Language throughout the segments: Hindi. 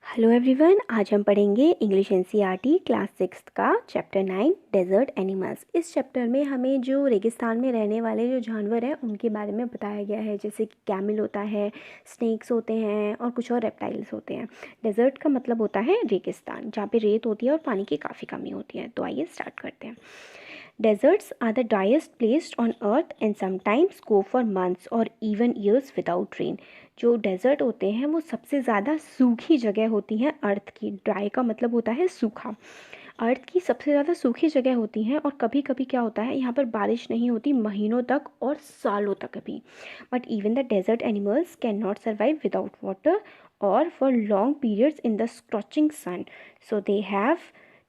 हेलो एवरीवन, आज हम पढ़ेंगे इंग्लिश एनसीईआरटी क्लास 6 का चैप्टर 9 डेजर्ट एनिमल्स। इस चैप्टर में हमें जो रेगिस्तान में रहने वाले जो जानवर हैं उनके बारे में बताया गया है, जैसे कि कैमल होता है, स्नेक्स होते हैं और कुछ और रेप्टाइल्स होते हैं। डेजर्ट का मतलब होता है रेगिस्तान, जहाँ पे रेत होती है और पानी की काफ़ी कमी होती है। तो आइए स्टार्ट करते हैं। Deserts are the driest place on earth and sometimes go for months or even years without rain. जो डेजर्ट होते हैं वो सबसे ज़्यादा सूखी जगह होती हैं अर्थ की। ड्राई का मतलब होता है सूखा। अर्थ की सबसे ज़्यादा सूखी जगह होती हैं और कभी कभी क्या होता है, यहाँ पर बारिश नहीं होती महीनों तक और सालों तक भी। But even the desert animals can not survive without water और for long periods in the scorching sun, so they have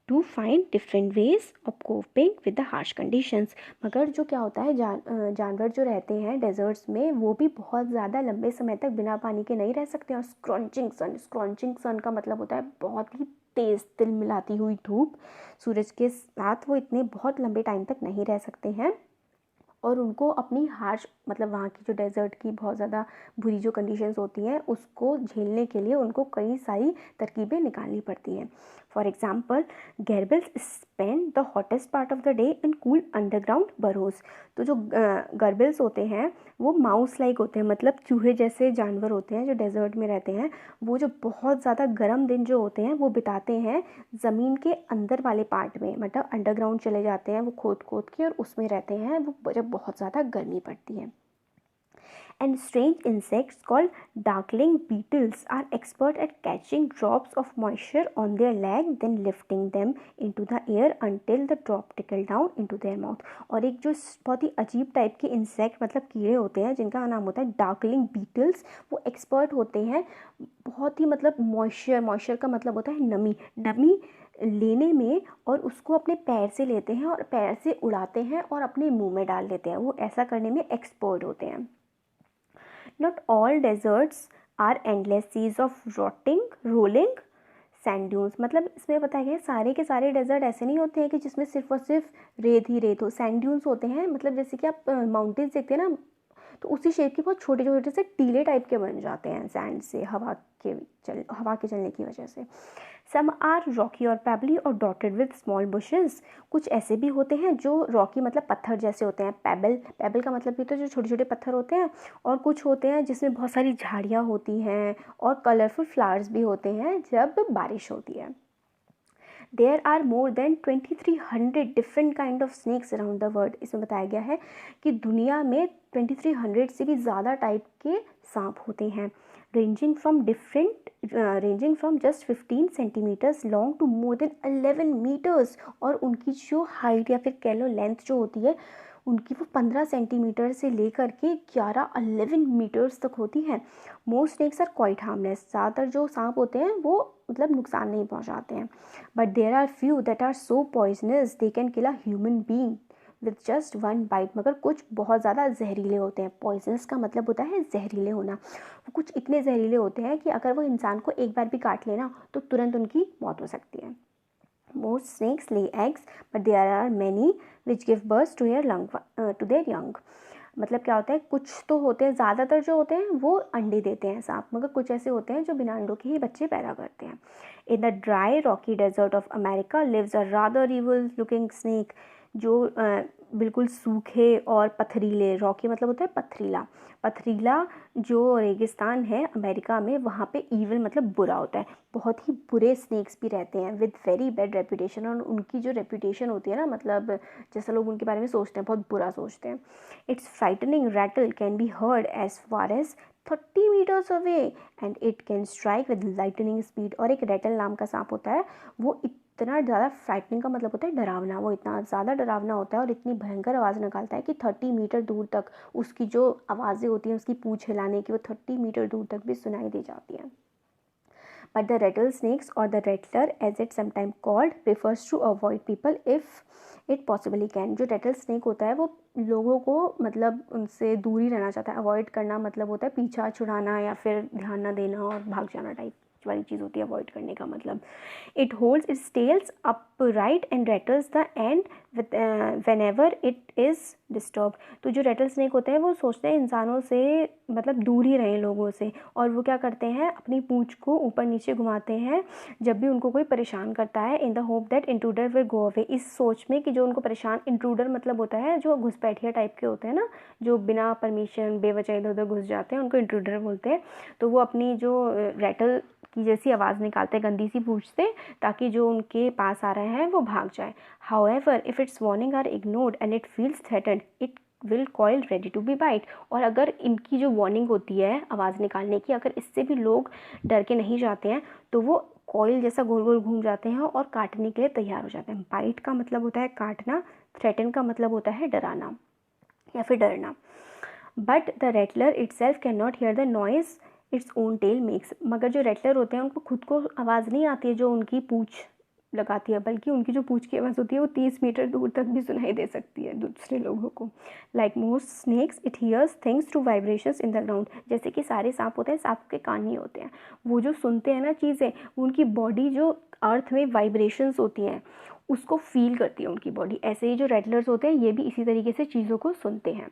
to find different ways of coping with the harsh conditions. मगर जो क्या होता है, जानवर जो रहते हैं डेजर्ट्स में वो भी बहुत ज़्यादा लंबे समय तक बिना पानी के नहीं रह सकते। और स्क्रॉचिंग सन का मतलब होता है बहुत ही तेज़ तिल मिलाती हुई धूप। सूरज के साथ वो इतने बहुत लंबे टाइम तक नहीं रह सकते हैं और उनको अपनी हार्श मतलब वहाँ की जो डेजर्ट की बहुत ज़्यादा बुरी जो कंडीशंस होती हैं उसको झेलने के लिए उनको कई सारी तरकीबें निकालनी पड़ती हैं। For example, gerbils spend the hottest part of the day in cool underground burrows. तो जो गर्बिल्स होते हैं वो माउस लाइक होते हैं, मतलब चूहे जैसे जानवर होते हैं जो डेजर्ट में रहते हैं। वो जो बहुत ज़्यादा गर्म दिन जो होते हैं वो बिताते हैं ज़मीन के अंदर वाले पार्ट में, मतलब अंडरग्राउंड चले जाते हैं वो खोद के और उसमें रहते हैं वो जब बहुत ज़्यादा गर्मी पड़ती है। And strange insects called darkling beetles are expert at catching drops of moisture on their leg, then lifting them into the air until the drop trickle down into their mouth. और एक जो बहुत ही अजीब टाइप के इंसेक्ट मतलब कीड़े होते हैं जिनका नाम होता है डार्कलिंग बीटल्स, वो एक्सपर्ट होते हैं बहुत ही मतलब मॉइस्चर का मतलब होता है नमी लेने में, और उसको अपने पैर से लेते हैं और पैर से उड़ाते हैं और अपने मुंह में डाल देते हैं। वो ऐसा करने में एक्सपर्ट होते हैं। Not all deserts are endless seas of rotting, rolling sand dunes। मतलब इसमें बताया गया है सारे के सारे डेजर्ट ऐसे नहीं होते हैं कि जिसमें सिर्फ और सिर्फ रेत ही रेत हो। सैंड ड्यून्स होते हैं, मतलब जैसे कि आप माउंटेन्स देखते हैं ना, तो उसी शेप के बहुत छोटे छोटे से टीले टाइप के बन जाते हैं सैंड से, हवा के चलने की वजह से। सम आर रॉकी और पेबली और डॉटेड विद स्मॉल बुशेस। कुछ ऐसे भी होते हैं जो रॉकी मतलब पत्थर जैसे होते हैं, पेबल का मतलब भी तो जो छोटे छोटे पत्थर होते हैं। और कुछ होते हैं जिसमें बहुत सारी झाड़ियाँ होती हैं और कलरफुल फ्लावर्स भी होते हैं जब बारिश होती है। There are more than 2300 different kind of snakes around the world. इसमें बताया गया है कि दुनिया में 2300 से भी ज़्यादा टाइप के सांप होते हैं, ranging from just 15 centimetres long to more than 11 metres. और उनकी जो हाइट या फिर कह लो लेंथ जो होती है उनकी वो 15 सेंटीमीटर से लेकर के 11 मीटर्स तक होती है। Most snakes are quite harmless. ज़्यादातर जो सांप होते हैं वो मतलब नुकसान नहीं पहुंचाते हैं। But there are few that are so poisonous they can kill a human being with just one bite. मगर कुछ बहुत ज़्यादा जहरीले होते हैं। पॉइजनस का मतलब होता है जहरीले होना। वो कुछ इतने जहरीले होते हैं कि अगर वो इंसान को एक बार भी काट लेना तो तुरंत उनकी मौत हो सकती है। Most snakes lay eggs, but there are many which give birth to their young। मतलब क्या होता है, कुछ तो होते हैं, ज़्यादातर जो होते हैं वो अंडे देते हैं सांप, मगर कुछ ऐसे होते हैं जो बिना अंडों के ही बच्चे पैदा करते हैं। In the dry rocky desert of America lives a rather evil looking snake. जो बिल्कुल सूखे और पथरीले, रॉकी मतलब होता है पथरीला जो रेगिस्तान है अमेरिका में, वहाँ पे ईविल मतलब बुरा होता है। बहुत ही बुरे स्नेक्स भी रहते हैं विद वेरी बैड रेपुटेशन। और उनकी जो रेपुटेशन होती है ना, मतलब जैसा लोग उनके बारे में सोचते हैं बहुत बुरा सोचते हैं। It's frightening rattle can be heard as far as 30 metres away and it can strike with lightning speed. और एक रैटल नाम का सांप होता है, वो इतना ज़्यादा फ्राइटनिंग का मतलब होता है डरावना, वो इतना ज़्यादा डरावना होता है और इतनी भयंकर आवाज़ निकालता है कि 30 मीटर दूर तक उसकी जो आवाज़ें होती हैं उसकी पूँछ हिलाने की, वो 30 मीटर दूर तक भी सुनाई दे जाती हैं। But the rattlesnakes or the rattler as it's sometimes called prefers to avoid people if it possibly can। जो रेटल स्नेक होता है वो लोगों को मतलब उनसे दूर ही रहना चाहता है। अवॉइड करना मतलब होता है पीछा छुड़ाना या फिर ध्यान ना देना और भाग जाना टाइप। वाली चीज़ होती है अवॉइड करने का मतलब। It holds its tails upright and rattles the end whenever it is disturb. तो जो रेटल स्नेक होते हैं वो सोचते हैं इंसानों से मतलब दूर ही रहें लोगों से, और वो क्या करते हैं अपनी पूंछ को ऊपर नीचे घुमाते हैं जब भी उनको कोई परेशान करता है, in the hope that intruder will go away, इस सोच में कि जो उनको परेशान, इंट्रूडर मतलब होता है जो घुसपैठिया टाइप के होते हैं ना, जो बिना परमिशन बेवजह इधर उधर घुस जाते हैं, उनको इंट्रूडर बोलते हैं। तो वो अपनी जो रेटल की जैसी आवाज़ निकालते हैं गंदी सी पूंछ से, ताकि जो उनके पास आ रहे हैं वो भाग जाए। However if its warning are ignored and it feels threatened it will coil ready to be bite. और अगर इनकी जो वार्निंग होती है आवाज़ निकालने की, अगर इससे भी लोग डर के नहीं जाते हैं तो वो कॉइल जैसा गोल गोल घूम जाते हैं और काटने के लिए तैयार हो जाते हैं। बाइट का मतलब होता है काटना, थ्रेटन का मतलब होता है डराना या फिर डरना। But the rattler itself can not hear the noise its own tail makes. मगर जो रेटलर होते हैं उनको खुद को आवाज़ नहीं आती है जो उनकी पूँछ लगाती है, बल्कि उनकी जो पूँछ की आवाज़ होती है वो 30 मीटर दूर तक भी सुनाई दे सकती है दूसरे लोगों को। Like most snakes it hears things through vibrations in the ground. जैसे कि सारे सांप होते हैं, सांप के कान नहीं होते हैं, वो जो सुनते हैं ना चीज़ें, उनकी बॉडी जो अर्थ में वाइब्रेशंस होती हैं उसको फील करती है उनकी बॉडी। ऐसे ही जो रेटलर्स होते हैं ये भी इसी तरीके से चीज़ों को सुनते हैं।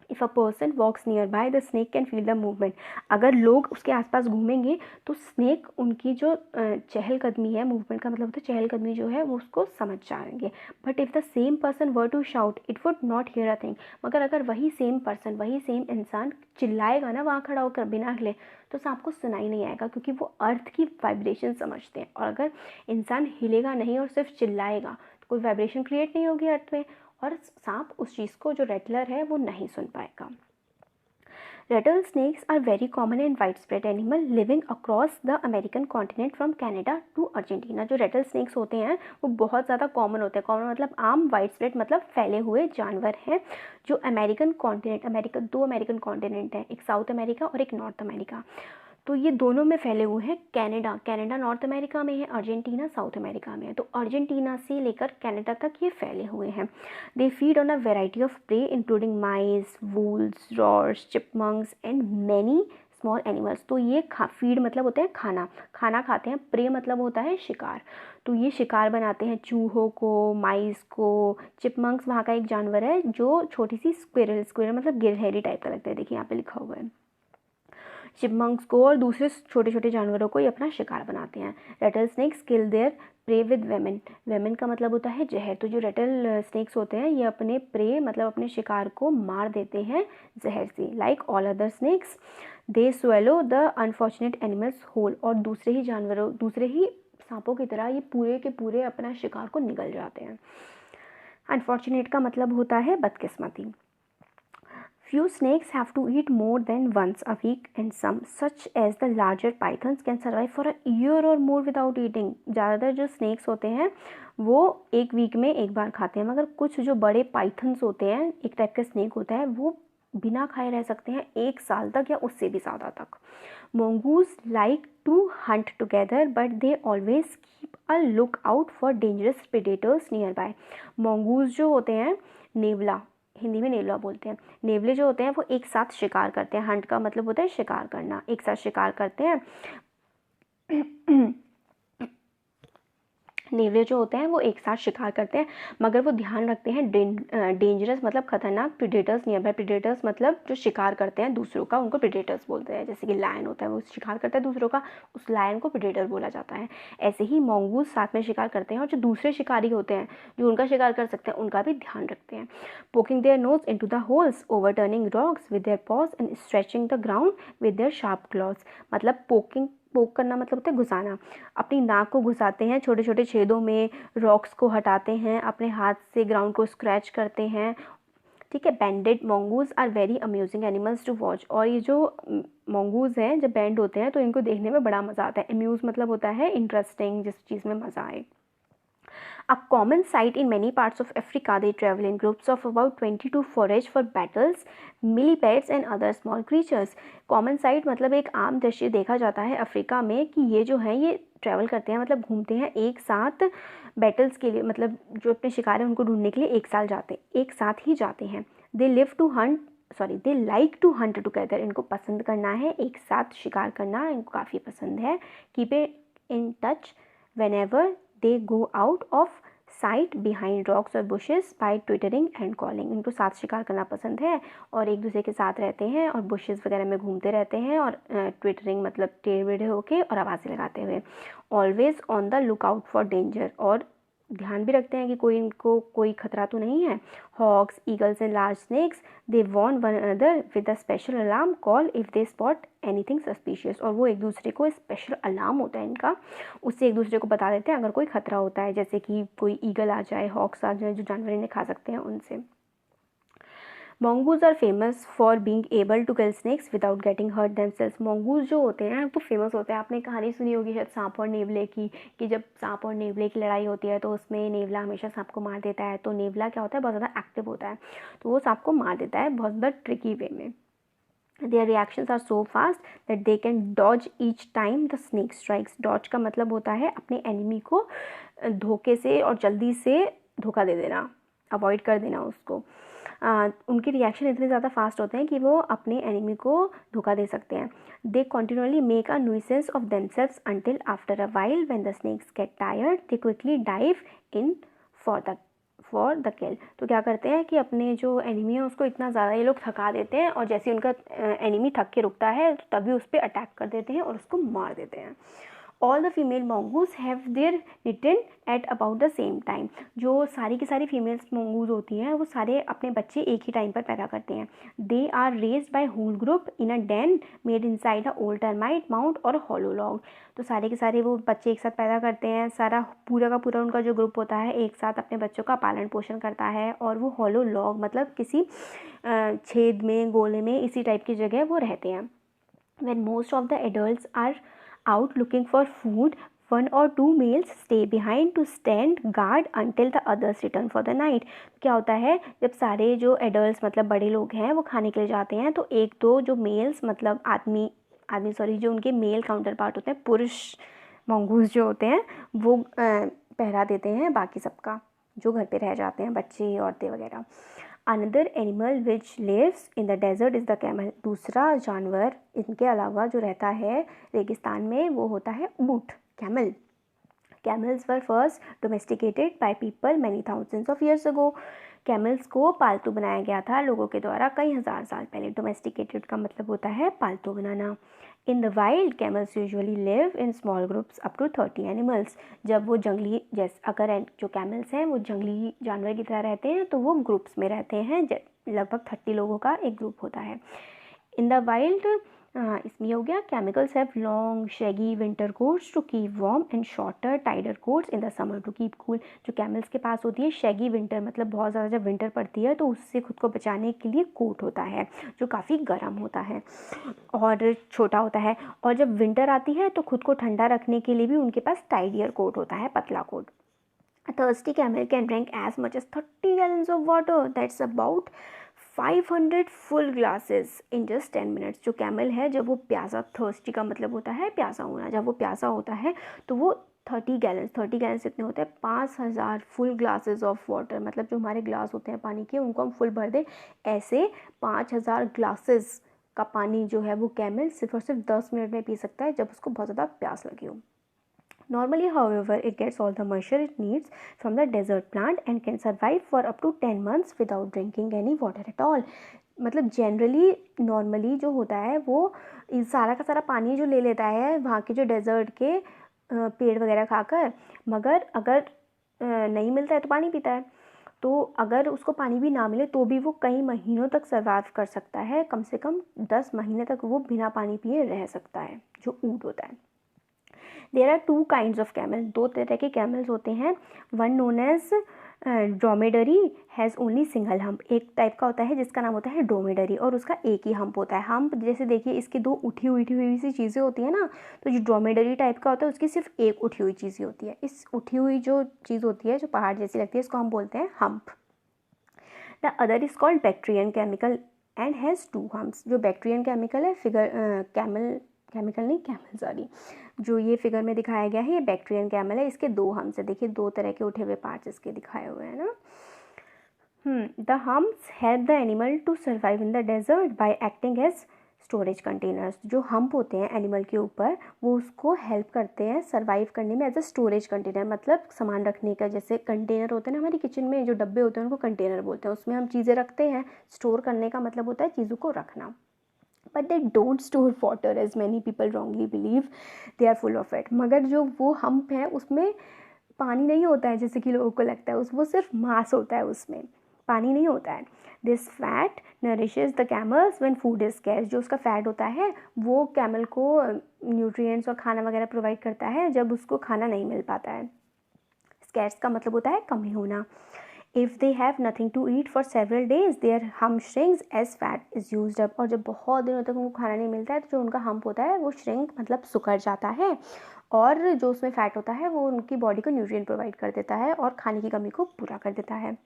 If a person walks near by the snake can feel the movement. अगर लोग उसके आसपास घूमेंगे तो स्नेक उनकी जो चहलकदमी है, मूवमेंट का मतलब होता है चहलकदमी जो है, वो उसको समझ जाएंगे। But if the same person were to shout it would not hear a thing. मगर अगर वही सेम पर्सन, वही सेम इंसान चिल्लाएगा ना वहाँ खड़ा होकर बिना हिले, तो सांप को सुनाई नहीं आएगा, क्योंकि वो अर्थ की वाइब्रेशन समझते हैं। और अगर इंसान हिलेगा नहीं और सिर्फ चिल्लाएगा तो कोई वाइब्रेशन क्रिएट नहीं होगी अर्थ में, और सांप उस चीज़ को, जो रेटलर है, वो नहीं सुन पाएगा। Rattlesnakes are very common and widespread animal living across the American continent from Canada to Argentina। जो rattlesnakes होते हैं वो बहुत ज़्यादा कॉमन होते हैं। कॉमन मतलब आम, वाइडस्प्रेड मतलब फैले हुए जानवर हैं जो American continent, America, 2 American continent हैं, एक साउथ अमेरिका और एक नॉर्थ अमेरिका, तो ये दोनों में फैले हुए हैं। कनाडा नॉर्थ अमेरिका में है, अर्जेंटीना साउथ अमेरिका में है। तो अर्जेंटीना से लेकर कनाडा तक ये फैले हुए हैं। They feed on a variety of prey including mice, voles, rats, chipmunks and many small animals. तो ये फीड मतलब होता है खाना, खाना खाते हैं। प्रे मतलब होता है शिकार, तो ये शिकार बनाते हैं चूहों को, माइस को। चिपमंक्स वहाँ का एक जानवर है जो छोटी सी स्क्विरल मतलब गिरहरी टाइप का लगता है, देखिए यहाँ पे लिखा हुआ है। चिपमंक्स को और दूसरे छोटे छोटे जानवरों को ये अपना शिकार बनाते हैं। Rattle snakes kill their prey with venom. Venom का मतलब होता है जहर। तो जो रेटल स्नेक्स होते हैं ये अपने प्रे मतलब अपने शिकार को मार देते हैं जहर से। Like all other snakes they swallow the unfortunate animals whole. और दूसरे ही सांपों की तरह ये पूरे के पूरे अपना शिकार को निगल जाते हैं। अनफॉर्चुनेट का मतलब होता है बदकिस्मती। Few snakes have to eat more than once a week and some, such as the larger pythons, can survive for a year or more without eating। ज़्यादातर जो snakes होते हैं वो एक वीक में एक बार खाते हैं, मगर कुछ जो बड़े पाइथन्स होते हैं, एक टाइप का स्नेक होता है, वो बिना खाए रह सकते हैं 1 साल तक या उससे भी ज़्यादा तक। Mongoose like to hunt together but they always keep a look out for dangerous predators nearby। Mongoose जो होते हैं, नेवला, हिंदी में नेवला बोलते हैं, नेवले जो होते हैं वो एक साथ शिकार करते हैं। हंट का मतलब होता है शिकार करना, एक साथ शिकार करते हैं। नेवले जो होते हैं वो एक साथ शिकार करते हैं, मगर वो ध्यान रखते हैं डेंजरस मतलब खतरनाक प्रीडेटर्स नियर बाय। प्रीडेटर्स मतलब जो शिकार करते हैं दूसरों का, उनको प्रीडेटर्स बोलते हैं। जैसे कि लायन होता है वो शिकार करता है दूसरों का, उस लायन को प्रीडेटर बोला जाता है। ऐसे ही मोंगूज साथ में शिकार करते हैं और जो दूसरे शिकारी होते हैं जो उनका शिकार कर सकते हैं उनका भी ध्यान रखते हैं। Poking their nose into the holes, overturning rocks with their pause and stretching the ground with their sharp clause. मतलब पोक करना मतलब होता है घुसाना। अपनी नाक को घुसाते हैं छोटे छोटे छेदों में, रॉक्स को हटाते हैं, अपने हाथ से ग्राउंड को स्क्रैच करते हैं। ठीक है। Banded mongoose are very amusing animals to watch. और ये जो मोंगूज हैं जब बैंड होते हैं तो इनको देखने में बड़ा मज़ा आता है। अम्यूज मतलब होता है इंटरेस्टिंग, जिस चीज़ में मज़ा आए। A common sight in many parts of Africa, they travel in groups of about 20 to forage for beetles, millipedes and other small creatures। Common sight मतलब एक आम दृश्य देखा जाता है अफ्रीका में कि ये जो हैं ये ट्रैवल करते हैं मतलब घूमते हैं एक साथ बेटल्स के लिए, मतलब जो अपने शिकार हैं उनको ढूंढने के लिए एक साथ ही जाते हैं। They live to hunt they like to hunt together, इनको पसंद करना है, एक साथ शिकार करना इनको काफ़ी पसंद है। Keep it in touch whenever they go out of sight behind rocks और bushes by twittering and calling, इनको साथ शिकार करना पसंद है और एक दूसरे के साथ रहते हैं और बुशेस वगैरह में घूमते रहते हैं और ट्विटरिंग मतलब टेढ़े होके और आवाज़ें लगाते हुए। Always on the look out for danger, और ध्यान भी रखते हैं कि इनको कोई खतरा तो नहीं है। Hawks, eagles and large snakes they warn one another with a special alarm call if they spot anything suspicious, और वो एक दूसरे को स्पेशल अलार्म होता है इनका, उससे एक दूसरे को बता देते हैं अगर कोई खतरा होता है, जैसे कि कोई ईगल आ जाए, हॉक्स आ जाए, जो जानवर इन्हें खा सकते हैं उनसे। Mongoose are famous for being able to kill snakes without getting hurt themselves. mongoose जो होते हैं वो फेमस होते हैं, आपने कहानी सुनी होगी शायद सांप और नेवले की, कि जब सांप और नेवले की लड़ाई होती है तो उसमें नेवला हमेशा सांप को मार देता है, तो नेवला क्या होता है, बहुत ज़्यादा एक्टिव होता है, तो वो सांप को मार देता है बहुत ज़्यादा ट्रिकी वे में। Their reactions are so fast that they can dodge each time the snake strikes. Dodge का मतलब होता है अपने एनिमी को धोखे से और जल्दी से धोखा दे देना, अवॉइड कर देना उसको। उनके रिएक्शन इतने ज़्यादा फास्ट होते हैं कि वो अपने एनिमी को धोखा दे सकते हैं। They continually make a nuisance of themselves until after a while when the snakes get tired they quickly dive in for the kill. तो क्या करते हैं कि अपने जो एनिमी है उसको इतना ज़्यादा ये लोग थका देते हैं और जैसे उनका एनिमी थक के रुकता है तो तभी उस पर अटैक कर देते हैं और उसको मार देते हैं। All the female mongoose have their return at about the same time. जो सारी की सारी फीमेल्स mongoose होती हैं वो सारे अपने बच्चे एक ही टाइम पर पैदा करते हैं। They are raised by whole group in a den made inside a old termite mound और हॉलो लॉग। तो सारे के सारे वो बच्चे एक साथ पैदा करते हैं, सारा पूरा का पूरा उनका जो ग्रुप होता है एक साथ अपने बच्चों का पालन पोषण करता है, और वो हॉलो लॉग मतलब किसी छेद में, गोले में, इसी टाइप की जगह वो रहते हैं। When most of the adults are out looking for food, one or two males stay behind to stand guard until the others return for the night. क्या होता है, जब सारे जो एडल्ट्स मतलब बड़े लोग हैं वो खाने के लिए जाते हैं तो एक दो जो मेल्स मतलब जो उनके मेल काउंटर पार्ट होते हैं, पुरुष mongoose जो होते हैं वो पहरा देते हैं बाकी सबका, जो घर पे रह जाते हैं, बच्चे, औरतें वगैरह। Another animal which lives in the desert is the camel. दूसरा जानवर इनके अलावा जो रहता है रेगिस्तान में वो होता है ऊँट, camel. Camels were first domesticated by people many thousands of years ago. Camels को पालतू बनाया गया था लोगों के द्वारा कई हज़ार साल पहले। डोमेस्टिकेटेड का मतलब होता है पालतू बनाना। In the wild camels usually live in small groups up to 30 animals. जब वो जंगली, जैसे अगर जो कैमल्स हैं वो जंगली जानवर की तरह रहते हैं तो वो ग्रुप्स में रहते हैं, लगभग 30 लोगों का एक ग्रुप होता है। इन द वाइल्ड इसमें हो गया camels have long shaggy winter coats to keep warm and shorter tighter coats in the summer to keep cool. जो कैमल्स के पास होती है शैगी विंटर मतलब बहुत ज़्यादा जब विंटर पड़ती है तो उससे खुद को बचाने के लिए कोट होता है जो काफ़ी गर्म होता है और छोटा होता है, और जब विंटर आती है तो खुद को ठंडा रखने के लिए भी उनके पास टाइडियर कोट होता है, पतला coat. A thirsty camel can drink as much as 30 gallons of water. That's about 500 full glasses in just 10 minutes. जो कैमल है जब वो प्यासा, थर्स्टी का मतलब होता है प्यासा होना, जब वो प्यासा होता है तो वो 30 गैलन्स इतने होते हैं 5000 फुल ग्लासेस ऑफ वाटर, मतलब जो हमारे ग्लास होते हैं पानी के उनको हम फुल भर दें, ऐसे 5000 ग्लासेस का पानी जो है वो कैमल सिर्फ और सिर्फ 10 मिनट में पी सकता है जब उसको बहुत ज़्यादा प्यास लगी हो। Normally, however, it gets all the moisture it needs from the desert plant and can survive for up to 10 months without drinking any water at all. मतलब जनरली नॉर्मली जो होता है वो इस सारा का सारा पानी जो ले लेता है वहाँ के जो डेजर्ट के पेड़ वगैरह खाकर, मगर अगर नहीं मिलता है तो पानी पीता है, तो अगर उसको पानी भी ना मिले तो भी वो कई महीनों तक सर्वाइव कर सकता है, कम से कम 10 महीने तक वो बिना पानी पिए रह सकता है, जो ऊँट होता है। There are 2 kinds of camel, 2 तरह के कैमल्स होते हैं। One known as dromedary has only single hump. एक टाइप का होता है जिसका नाम होता है ड्रोमेडरी और उसका एक ही हम्प होता है। हम्प जैसे देखिए इसकी 2 उठी हुई सी चीज़ें होती हैं ना, तो जो ड्रोमेडरी टाइप का होता है उसकी सिर्फ एक उठी हुई चीज़ होती है। इस उठी हुई जो चीज़ होती है जो पहाड़ जैसी लगती है इसको हम बोलते हैं hump. The other is called Bactrian chemical and has 2 humps. जो बैक्टीरियन केमिकल है जो ये फिगर में दिखाया गया है ये बैक्टीरियन कैमल है, इसके 2 हम्प्स है। देखिए 2 तरह के उठे हुए पार्ट्स इसके दिखाए हुए हैं ना। The humps help the animal to survive in the desert by acting as storage containers. जो हम्प होते हैं एनिमल के ऊपर वो उसको हेल्प करते हैं सर्वाइव करने में एज अ स्टोरेज कंटेनर, मतलब सामान रखने का। जैसे कंटेनर होते हैं ना हमारी किचन में, जो डब्बे होते हैं उनको कंटेनर बोलते हैं, उसमें हम चीज़ें रखते हैं। स्टोर करने का मतलब होता है चीज़ों को रखना। But they don't store water as many people wrongly believe, they are full of it. मगर जो वो हम्प है उसमें पानी नहीं होता है जैसे कि लोगों को लगता है, वो सिर्फ मांस होता है, उसमें पानी नहीं होता है। This fat nourishes the camels when food is scarce. जो उसका फैट होता है वो कैमल को न्यूट्रिएंट्स और खाना वगैरह प्रोवाइड करता है जब उसको खाना नहीं मिल पाता है। स्कैर्स का मतलब होता है कमी होना। If they have nothing to eat for several days their hump shrinks as fat is used up. और जब बहुत दिनों तक उनको खाना नहीं मिलता है तो जो उनका हम्प होता है वो श्रिंक मतलब सुखड़ जाता है, और जो उसमें फ़ैट होता है वो उनकी बॉडी को न्यूट्रिएंट प्रोवाइड कर देता है और खाने की कमी को पूरा कर देता है।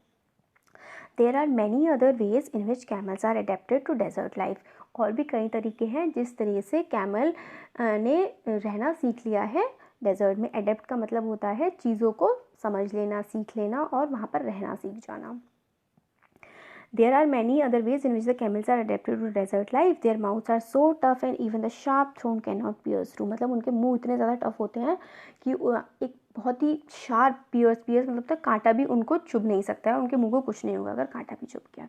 There are many other ways in which camels are adapted to desert life. और भी कई तरीके हैं जिस तरीके से कैमल ने रहना सीख लिया है डेजर्ट में। अडेप्ट का मतलब होता है चीज़ों को समझ लेना, सीख लेना और वहाँ पर रहना सीख जाना। There are many other ways in which the camels are adapted to desert life. Their mouths are so tough and even the sharp thorn cannot pierce through. मतलब उनके मुंह इतने ज़्यादा टफ होते हैं कि एक बहुत ही शार्प पियर्स मतलब तक कांटा भी उनको चुभ नहीं सकता है, उनके मुंह को कुछ नहीं होगा अगर कांटा भी चुभ गया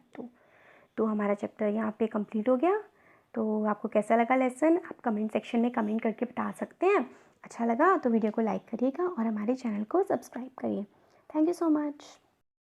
तो हमारा चैप्टर यहाँ पे कंप्लीट हो गया। तो आपको कैसा लगा लेसन, आप कमेंट सेक्शन में कमेंट करके बता सकते हैं। अच्छा लगा तो वीडियो को लाइक करिएगा और हमारे चैनल को सब्सक्राइब करिए। Thank you so much.